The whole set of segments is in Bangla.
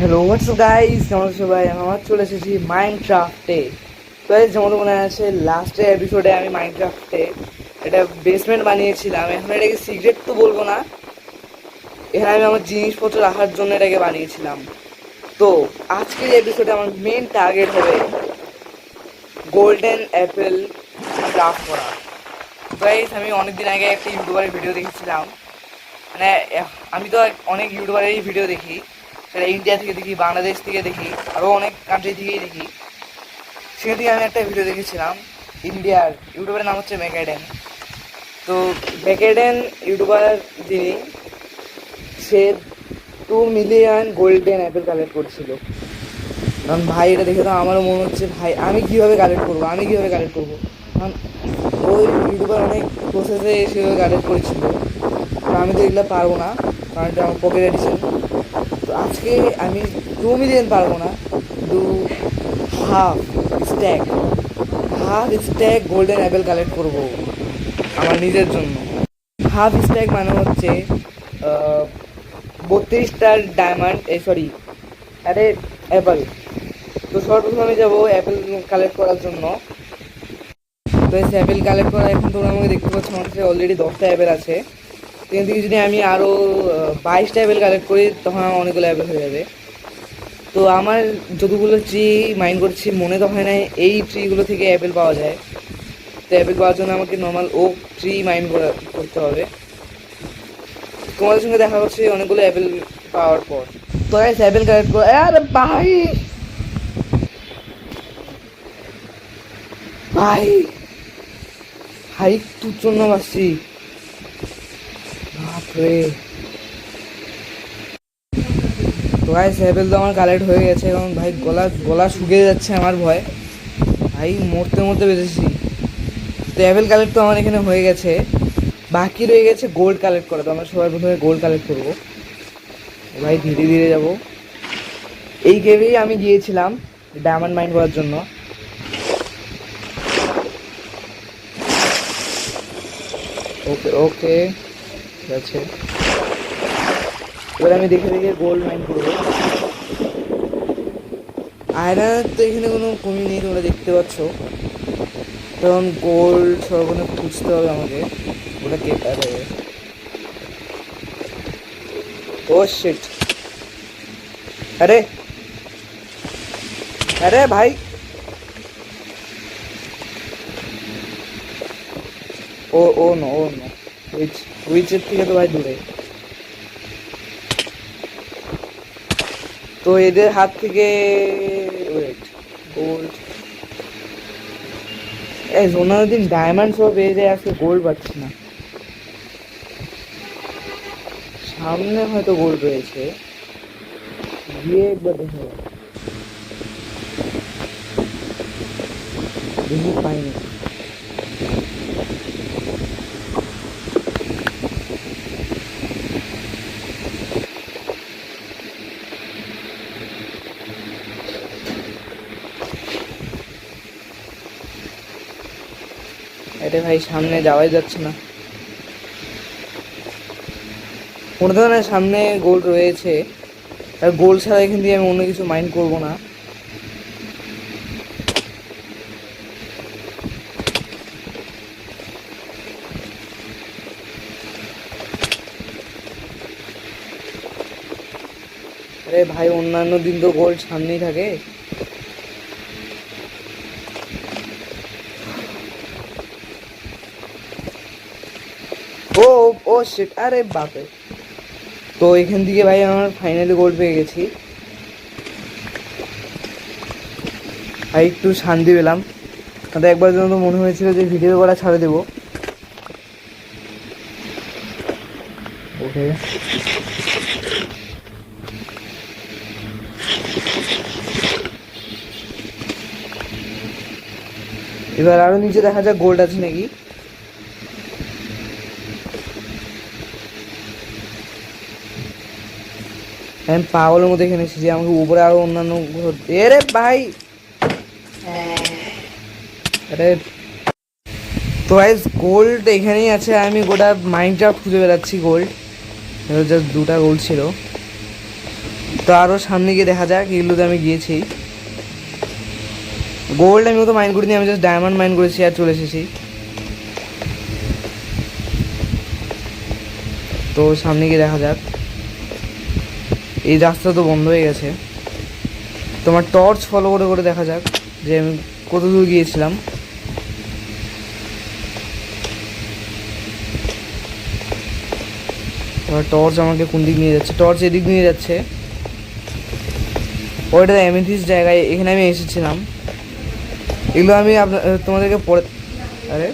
হ্যালো হোয়াটসঅ্যাপ গাইস, কেমন আছো সবাই? আমার চলে এসেছি মাইনক্রাফটে। তো গাইস, যেমন মনে আছে লাস্টের এপিসোডে আমি মাইনক্রাফটে একটা বেসমেন্ট বানিয়েছিলাম। এখন এটাকে সিক্রেট তো বলবো না, এখানে আমি আমার জিনিসপত্র রাখার জন্য এটাকে বানিয়েছিলাম। তো আজকের এপিসোডে আমার মেন টার্গেট হবে গোল্ডেন অ্যাপেল ক্রাফট করা। তো গাইস, আমি অনেকদিন আগে একটা ইউটিউবারের ভিডিও দেখেছিলাম। মানে আমি তো অনেক ইউটিউবারেরই ভিডিও দেখি, সেটা ইন্ডিয়া থেকে দেখি, বাংলাদেশ থেকে দেখি, আরও অনেক কান্ট্রি থেকেই দেখি। সেখান থেকে আমি একটা ভিডিও দেখেছিলাম, ইন্ডিয়ার ইউটিউবারের নাম হচ্ছে ম্যাকাডেন। তো ম্যাকাডেন ইউটিউবার যিনি, সে 2 মিলিয়ন গোল্ডেন অ্যাপেল কালেক্ট করছিল। কারণ ভাই, এটা দেখে তো আমারও মনে হচ্ছে ভাই আমি কীভাবে কালেক্ট করবো, কারণ ওই ইউটিউবার অনেক প্রসেসে সেভাবে কালেক্ট করেছিল। তো আমি তো এগুলো পারবো না, কারণ এটা আমার পকেট এডিশন। তো আজকে আমি 2 মিলিয়ন পারবো না, কিন্তু half stack half stack golden Apple collect করব আমার নিজের জন্য। হাফ স্ট্যাক মানে হচ্ছে 32টা ডায়মন্ড, সরি, আরে অ্যাপেল। তো সর্বপ্রথম আমি যাবো অ্যাপেল কালেক্ট করার জন্য। তো এই অ্যাপেল কালেক্ট করা, এখন তোমরা আমাকে দেখতে পাচ্ছ আমার কাছে অলরেডি 10টা অ্যাপেল আছে। এখান থেকে যদি আমি আরও 22টা অ্যাপেল কালেক্ট করি, তখন আমার অনেকগুলো অ্যাপেল হয়ে যাবে। তো আমার যতগুলো ট্রি মাইন্ড করছি, মনে তো হয় না এই ট্রিগুলো থেকে অ্যাপেল পাওয়া যায়। তো অ্যাপেল পাওয়ার জন্য আমাকে নর্মাল ওক ট্রি মাইন্ড করতে হবে। তোমাদের সঙ্গে দেখা হচ্ছে অনেকগুলো অ্যাপেল পাওয়ার পর। তো গাইস, অ্যাপেল কালেক্ট করে, আরে ভাই ভাই ভাই তোর জন্য আসছি, বাপরে। তো গাইস, অ্যাপেল তো আমার কালেক্ট হয়ে গেছে। এখন ভাই গলা গলা শুকিয়ে যাচ্ছে আমার ভয়, ভাই মরতে মরতে বেঁচেছি। তো অ্যাপেল কালেক্ট তো আমার এখানে হয়ে গেছে, বাকি রয়ে গেছে গোল্ড কালেক্ট করা। তো আমরা সবাই প্রথমে গোল্ড কালেক্ট করবো। ভাই ধীরে ধীরে যাব। এই কেভেই আমি গিয়েছিলাম ডায়মন্ড মাইন করার জন্য। ওকে ওকে, ঠিক আছে। এবার আমি দেখে দেখে গোল্ড মাইন করবো। আয়রনের তো এখানে কোনো কমি নেই, তোমরা দেখতে পাচ্ছ। কারণ গোল্ড সর্বনে খুঁজতে হবে আমাকে। ওটা কে, আরে ও শিট, আরে আরে ভাই, ও ও নো, উইচের থেকে তো ভাই দূরে। তো এদের হাত থেকে ওয়েট, গোল্ড, এই দিন ডায়মন্ড সব পেয়ে যায়, আজকে গোল্ড পাচ্ছি না। সামনে হয়তো গোল্ড রয়েছে, গিয়ে একবার দেখে দেখি পাইনি। এটা ভাই সামনে যাওয়াই যাচ্ছে না, কোনো ধরনের সামনে গোল্ড রয়েছে। আর গোল্ড ছাড়া এখান দিয়ে আমি অন্য কিছু মাইন্ড করবো না। আরে ভাই, অন্যান্য দিন তো গোল্ড সামনেই থাকে। ও ও শিট, আরে বাপে। তো এখান থেকে ভাই আমার ফাইনালি গোল্ড পেয়ে গেছি। ভাই একটু শান্তি পেলাম, তাতে একবার জন্য মনে হয়েছিল যে ভিডিও করা ছাড়ে দেবো। ওকে, এবার আরো নিচে দেখা যাক গোল্ড আছে নাকি। আমি পাগলের মধ্যে এখানে এসেছি, আমাকে উপরে আরো অন্যান্য রে ভাই। আরে তো গাইস, গোল্ড এখানেই আছে। আমি গোটা মাইনক্রাফট খুঁজে বেড়াচ্ছি গোল্ড, জাস্ট 2টা গোল্ড ছিল। তো আরও সামনে গিয়ে দেখা যাক, এগুলোতে আমি গিয়েছি। গোল্ড আমি তো মাইন করিনি, আমি জাস্ট ডায়মন্ড মাইন করেছি আর চলে এসেছি। তো সামনে গিয়ে দেখা যাক। এই রাস্তা তো বন্ধ হয়ে গেছে, তোমার টর্চ ফলো করে করে দেখা যাক যে আমি কত দূর গিয়েছিলাম। তোমার টর্চ আমাকে কোন দিক নিয়ে যাচ্ছে? টর্চ এদিক নিয়ে যাচ্ছে। ওইটা অ্যামেথিস্ট জায়গায়, এখানে আমি এসেছিলাম। এগুলো আমি তোমাদেরকে পরে, আরে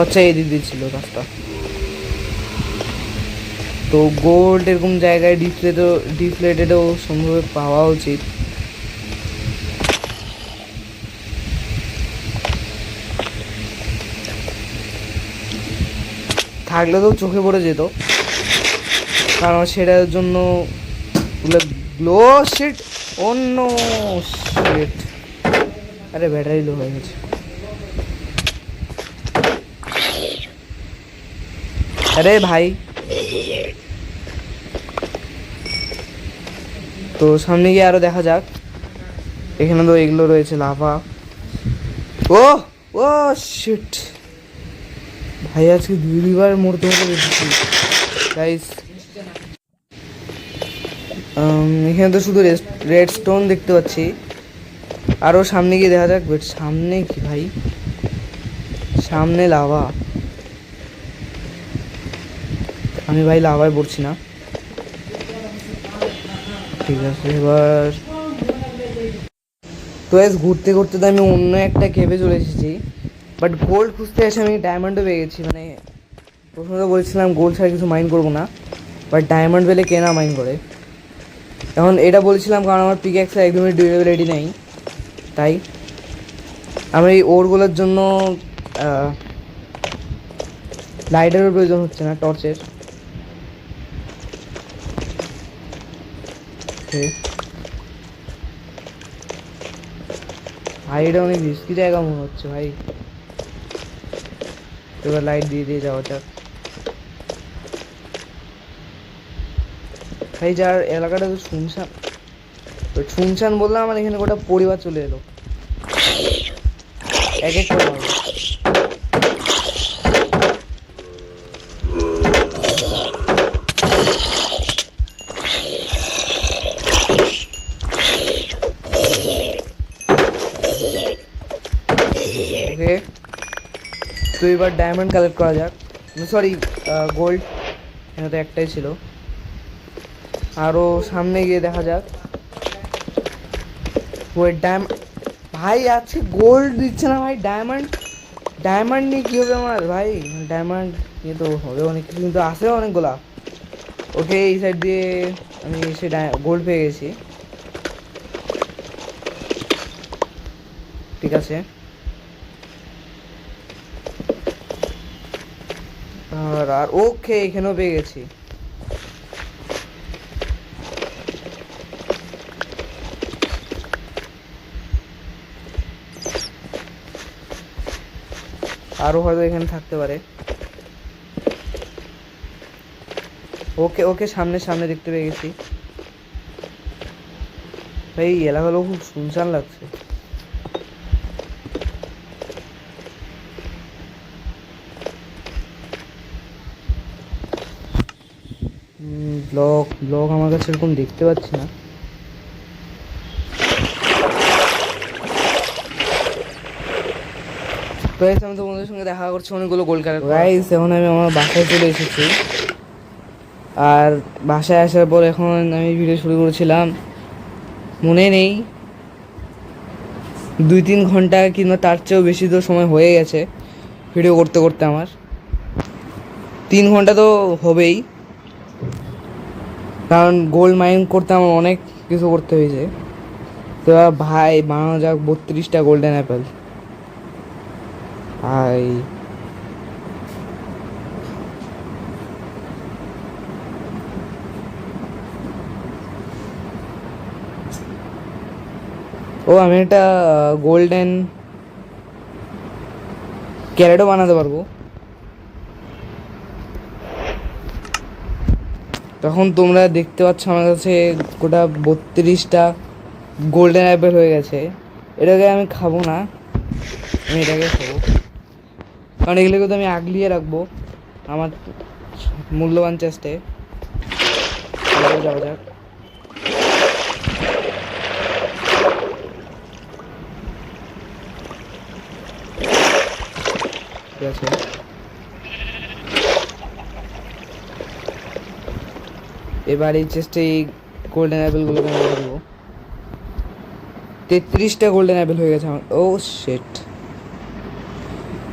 আচ্ছা এদিক দিয়ে ছিল রাস্তা। তো গোল্ড এরকম জায়গায় ডিফ্লেটেডও সম্ভবত পাওয়া উচিত। থাকলে তো চোখে পড়ে যেত, কারণ সেটার জন্য গ্লো শিট, অন্য শিট, আরে ব্যাটারি লো হয়ে গেছে। আরে ভাই, তো সামনে গিয়ে আরো দেখা যাক। এখানে তো এগুলো রয়েছে লাভা। ও ও শিট ভাই, আজকে দুইবার মরতে মরতে দেখেছি গাইস। এখানে তো শুধু রেড স্টোন দেখতে পাচ্ছি। আরো সামনে গিয়ে দেখা যাক। বাট সামনে কি ভাই? সামনে লাভা। আমি ভাই লাভায় পড়ছি না। ঠিক আছে, এবার তো ঘুরতে ঘুরতে তো আমি অন্য একটা কেভে চলে এসেছি। বাট গোল্ড খুঁজতে এসে আমি ডায়মন্ডও পেয়ে গেছি। মানে প্রথমে তো বলছিলাম গোল্ড ছাড়া কিছু মাইন করবো না, বাট ডায়মন্ড পেলে কে না মাইন করে। এখন এটা বলছিলাম কারণ আমার পিক্যাক্সে একদমই ডিউরেবিলিটি নেই, তাই আমি এই ওরগুলোর জন্য লাইটারের প্রয়োজন হচ্ছে না, টর্চের। ভাই এটা অনেক রিস্কি জায়গা মনে হচ্ছে ভাই। এবার লাইট দিয়ে দিয়ে যাওয়া যাক ভাই। যার এলাকাটা তো শুনশান, শুনশান বললাম, আমার এখানে গোটা পরিবার চলে এলো এক এক করে। ওকে, তো এবার ডায়মন্ড কালেক্ট করা যাক। সরি, গোল্ড, এখানে তো একটাই ছিল। আরও সামনে গিয়ে দেখা যাক। ওই ভাই আছে, গোল্ড দিচ্ছে না ভাই। ডায়মন্ড, ডায়মন্ড নিয়ে কী হবে আমার ভাই? ডায়মন্ড নিয়ে তো হবে অনেক কিছু, কিন্তু আসে অনেকগুলা। ওকে, এই সাইড দিয়ে আমি সে গোল্ড পেয়ে গেছি। ঠিক আছে, আর ওকে এখানেও পেয়ে গেছি। আরও হয়তো এখানে থাকতে পারে। ওকে ওকে, সামনে সামনে দেখতে পেয়ে গেছি ভাই। এই এলাকাগুলো খুব শুনশান লাগছে। ব্লক ব্লক আমার কাছে এরকম দেখতে পাচ্ছি না। গাইস, আমি তো বন্ধুদের সঙ্গে দেখা করছি, অনেকগুলো গোল কালেক্ট। গাইস, এখন আমি আমার বাসায় চলে এসেছি। আর বাসায় আসার পর এখন আমি ভিডিও শুরু করেছিলাম, মনে নেই 2-3 ঘন্টা কিংবা তার চেয়েও বেশি তো সময় হয়ে গেছে ভিডিও করতে করতে। আমার 3 ঘন্টা তো হবেই, কারণ গোল্ড মাইন করতে আমার অনেক কিছু করতে হয়েছে। তো ভাই বানানো যাক 32টা গোল্ডেন অ্যাপেল ভাই। ও আমি একটা গোল্ডেন ক্যারেটও বানাতে পারবো। তখন তোমরা দেখতে পাচ্ছ আমার কাছে গোটা 32টা গোল্ডেন অ্যাপেল হয়ে গেছে। এটাকে আমি খাবো না, আমি এটাকে খাবো, কারণ এগুলোকে তো আমি আগলিয়ে রাখবো আমার মূল্যবান চেষ্টায়। যাওয়া যাক। ঠিক আছে, এবার এই চেষ্টা এই গোল্ডেন অ্যাপেলগুলোকে আমি রাখবো। 33টা গোল্ডেন অ্যাপেল হয়ে গেছে আমার। ও শেট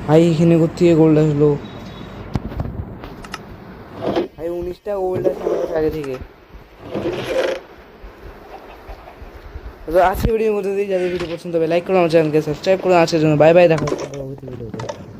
ভাই, এখানে কোথেকে গোল্ড আসলো ভাই? 19টা গোল্ড আছে আমার কাছে আগে থেকে। তো আজকে ভিডিওর মধ্যে দিয়ে যাদের ভিডিও পছন্দ হবে লাইক করুন, আমার চ্যানেলকে সাবস্ক্রাইব করুন। আজকের জন্য বাই বাই, দেখা হচ্ছে পরবর্তী ভিডিওতে।